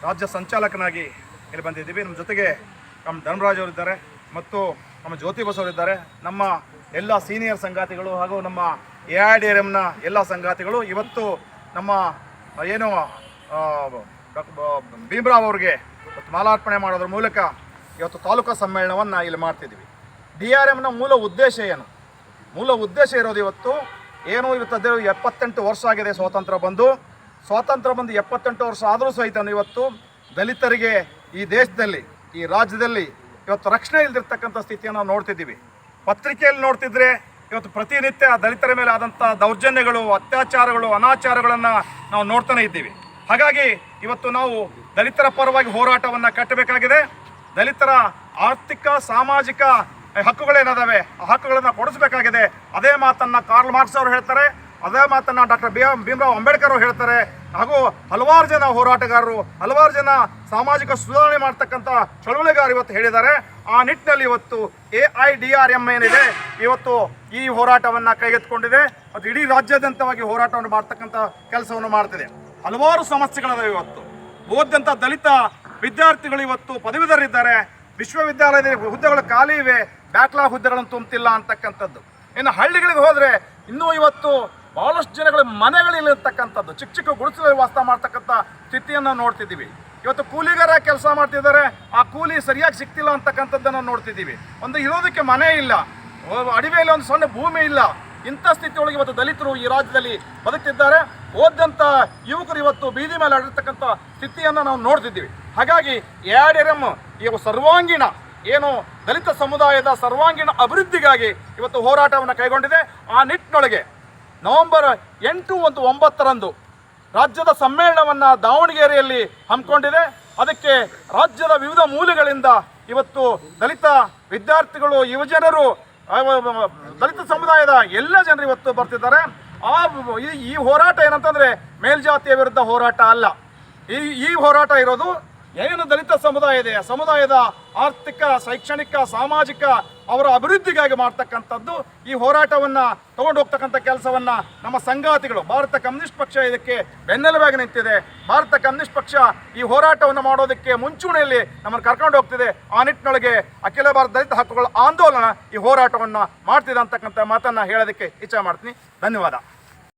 ರಾಜ್ಯ ಸಂಚಾಲಕನಾಗಿ ಇಲ್ಲಿ ಬಂದಿದ್ದೀವಿ. ನಮ್ಮ ಜೊತೆಗೆ ನಮ್ಮ ಧನರಾಜ್ ಅವರಿದ್ದಾರೆ ಮತ್ತು ನಮ್ಮ ಜ್ಯೋತಿ ಬಸವರಿದ್ದಾರೆ. ನಮ್ಮ ಎಲ್ಲ ಸೀನಿಯರ್ ಸಂಗಾತಿಗಳು ಹಾಗೂ ನಮ್ಮ AIDRMನ ಎಲ್ಲ ಸಂಗಾತಿಗಳು ಇವತ್ತು ನಮ್ಮ ಏನು ಭೀಮರಾವ್ ಅವ್ರಿಗೆ ಇವತ್ತು ಮಾಲಾರ್ಪಣೆ ಮಾಡೋದ್ರ ಮೂಲಕ ಇವತ್ತು ತಾಲೂಕಾ ಸಮ್ಮೇಳನವನ್ನು ಇಲ್ಲಿ ಮಾಡ್ತಿದ್ದೀವಿ. DRMನ ಮೂಲ ಉದ್ದೇಶ ಏನು? ಮೂಲ ಉದ್ದೇಶ ಇರೋದು ಇವತ್ತು 78 ವರ್ಷ ಆಗಿದೆ ಸ್ವಾತಂತ್ರ್ಯ ಬಂದು 78 ವರ್ಷ ಆದರೂ ಸಹಿತ ಇವತ್ತು ದಲಿತರಿಗೆ ಈ ದೇಶದಲ್ಲಿ ಈ ರಾಜ್ಯದಲ್ಲಿ ಇವತ್ತು ರಕ್ಷಣೆ ಇಲ್ದಿರ್ತಕ್ಕಂಥ ಸ್ಥಿತಿಯನ್ನು ನಾವು ನೋಡ್ತಿದ್ದೀವಿ. ಪತ್ರಿಕೆಯಲ್ಲಿ ನೋಡ್ತಿದ್ರೆ ಇವತ್ತು ಪ್ರತಿನಿತ್ಯ ದಲಿತರ ಮೇಲೆ ಆದಂಥ ದೌರ್ಜನ್ಯಗಳು, ಅತ್ಯಾಚಾರಗಳು, ಅನಾಚಾರಗಳನ್ನು ನಾವು ನೋಡ್ತಾನೆ ಇದ್ದೀವಿ. ಹಾಗಾಗಿ ಇವತ್ತು ನಾವು ದಲಿತರ ಪರವಾಗಿ ಹೋರಾಟವನ್ನು ಕಟ್ಟಬೇಕಾಗಿದೆ. ದಲಿತರ ಆರ್ಥಿಕ ಸಾಮಾಜಿಕ ಹಕ್ಕುಗಳೇನದಾವೆ ಆ ಹಕ್ಕುಗಳನ್ನು ಕೊಡಿಸಬೇಕಾಗಿದೆ. ಅದೇ ಮಾತನ್ನು ಕಾರ್ಲ್ ಮಾರ್ಕ್ಸ್ ಅವರು ಹೇಳ್ತಾರೆ, ಅದೇ ಮಾತನ್ನು ಡಾಕ್ಟರ್ ಭೀಮರಾವ್ ಅಂಬೇಡ್ಕರ್ ಅವರು ಹೇಳ್ತಾರೆ. ಹಾಗೂ ಹಲವಾರು ಜನ ಹೋರಾಟಗಾರರು, ಹಲವಾರು ಜನ ಸಾಮಾಜಿಕ ಸುಧಾರಣೆ ಮಾಡ್ತಕ್ಕಂಥ ಚಳವಳಿಗಾರರು ಇವತ್ತು ಹೇಳಿದ್ದಾರೆ. ಆ ನಿಟ್ಟಿನಲ್ಲಿ ಇವತ್ತು AIDRM ಏನಿದೆ ಇವತ್ತು ಈ ಹೋರಾಟವನ್ನು ಕೈಗೆತ್ತಿಕೊಂಡಿದೆ ಮತ್ತು ಇಡೀ ರಾಜ್ಯಾದ್ಯಂತವಾಗಿ ಹೋರಾಟವನ್ನು ಮಾಡ್ತಕ್ಕಂಥ ಕೆಲಸವನ್ನು ಮಾಡ್ತಿದೆ. ಹಲವಾರು ಸಮಸ್ಯೆಗಳಿವೆ. ಇವತ್ತು ಓದಿದಂಥ ದಲಿತ ವಿದ್ಯಾರ್ಥಿಗಳು ಇವತ್ತು ಪದವೀಧರರಿದ್ದಾರೆ. ವಿಶ್ವವಿದ್ಯಾಲಯದ ಹುದ್ದೆಗಳು ಖಾಲಿ ಇವೆ, ಬ್ಯಾಕ್ಲಾಗ್ ಹುದ್ದೆಗಳನ್ನು ತುಂಬುತ್ತಿಲ್ಲ ಅಂತಕ್ಕಂಥದ್ದು. ಇನ್ನು ಹಳ್ಳಿಗಳಿಗೆ ಹೋದರೆ ಇನ್ನೂ ಇವತ್ತು ಭಾಳಷ್ಟು ಜನಗಳ ಮನೆಗಳಿರ್ತಕ್ಕಂಥದ್ದು, ಚಿಕ್ಕ ಚಿಕ್ಕ ಗುಡಿಸಲಲ್ಲಿ ವಾಸ ಮಾಡ್ತಕ್ಕಂಥ ಸ್ಥಿತಿಯನ್ನು ನೋಡ್ತಿದ್ದೀವಿ. ಇವತ್ತು ಕೂಲಿಗಾರ ಕೆಲಸ ಮಾಡ್ತಿದ್ದಾರೆ, ಆ ಕೂಲಿ ಸರಿಯಾಗಿ ಸಿಗ್ತಿಲ್ಲ ಅಂತಕ್ಕಂಥದ್ದನ್ನು ನೋಡ್ತಿದ್ದೀವಿ. ಒಂದು ಇರೋದಕ್ಕೆ ಮನೆ ಇಲ್ಲ, ಅಡಿವೆಯಲ್ಲಿ ಒಂದು ಸಣ್ಣ ಭೂಮಿ ಇಲ್ಲ. ಇಂಥ ಸ್ಥಿತಿಯೊಳಗೆ ಇವತ್ತು ದಲಿತರು ಈ ರಾಜ್ಯದಲ್ಲಿ ಬದುಕ್ತಿದ್ದಾರೆ. ಓದಂಥ ಯುವಕರು ಇವತ್ತು ಬೀದಿ ಮೇಲೆ ಆಡಿರ್ತಕ್ಕಂಥ ಸ್ಥಿತಿಯನ್ನು ನಾವು ನೋಡ್ತಿದ್ದೀವಿ. ಹಾಗಾಗಿ AIDRM ಈ ಸರ್ವಾಂಗೀಣ ಏನು ದಲಿತ ಸಮುದಾಯದ ಸರ್ವಾಂಗೀಣ ಅಭಿವೃದ್ಧಿಗಾಗಿ ಇವತ್ತು ಹೋರಾಟವನ್ನು ಕೈಗೊಂಡಿದೆ. ಆ ನಿಟ್ಟಿನೊಳಗೆ ನವೆಂಬರ್ 8 ಮತ್ತು 9ರಂದು ರಾಜ್ಯದ ಸಮ್ಮೇಳನವನ್ನು ದಾವಣಗೆರೆಯಲ್ಲಿ ಹಮ್ಮಿಕೊಂಡಿದೆ. ಅದಕ್ಕೆ ರಾಜ್ಯದ ವಿವಿಧ ಮೂಲೆಗಳಿಂದ ಇವತ್ತು ದಲಿತ ವಿದ್ಯಾರ್ಥಿಗಳು, ಯುವಜನರು, ದಲಿತ ಸಮುದಾಯದ ಎಲ್ಲ ಜನರು ಇವತ್ತು ಬರ್ತಿದ್ದಾರೆ. ಈ ಹೋರಾಟ ಏನಂತಂದರೆ ಮೇಲ್ಜಾತಿಯ ವಿರುದ್ಧ ಹೋರಾಟ ಅಲ್ಲ. ಈ ಹೋರಾಟ ಇರೋದು ಏನು ದಲಿತ ಸಮುದಾಯ ಇದೆ, ಸಮುದಾಯದ ಆರ್ಥಿಕ, ಶೈಕ್ಷಣಿಕ, ಸಾಮಾಜಿಕ ಅವರ ಅಭಿವೃದ್ಧಿಗಾಗಿ ಮಾಡ್ತಕ್ಕಂಥದ್ದು. ಈ ಹೋರಾಟವನ್ನು ತಗೊಂಡು ಹೋಗ್ತಕ್ಕಂಥ ಕೆಲಸವನ್ನು ನಮ್ಮ ಸಂಗಾತಿಗಳು, ಭಾರತ ಕಮ್ಯುನಿಸ್ಟ್ ಪಕ್ಷ ಇದಕ್ಕೆ ಬೆನ್ನೆಲುಬಾಗಿ ನಿಂತಿದೆ. ಭಾರತ ಕಮ್ಯುನಿಸ್ಟ್ ಪಕ್ಷ ಈ ಹೋರಾಟವನ್ನು ಮಾಡೋದಕ್ಕೆ ಮುಂಚೂಣಿಯಲ್ಲಿ ನಮ್ಮನ್ನು ಕರ್ಕೊಂಡು ಹೋಗ್ತಿದೆ. ಆ ನಿಟ್ಟಿನೊಳಗೆ ಅಖಿಲ ಭಾರತ ದಲಿತ ಹಕ್ಕುಗಳ ಆಂದೋಲನ ಈ ಹೋರಾಟವನ್ನು ಮಾಡ್ತಿದೆ ಅಂತಕ್ಕಂಥ ಮಾತನ್ನು ಹೇಳೋದಕ್ಕೆ ಇಚ್ಛೆ ಮಾಡ್ತೀನಿ. ಧನ್ಯವಾದ.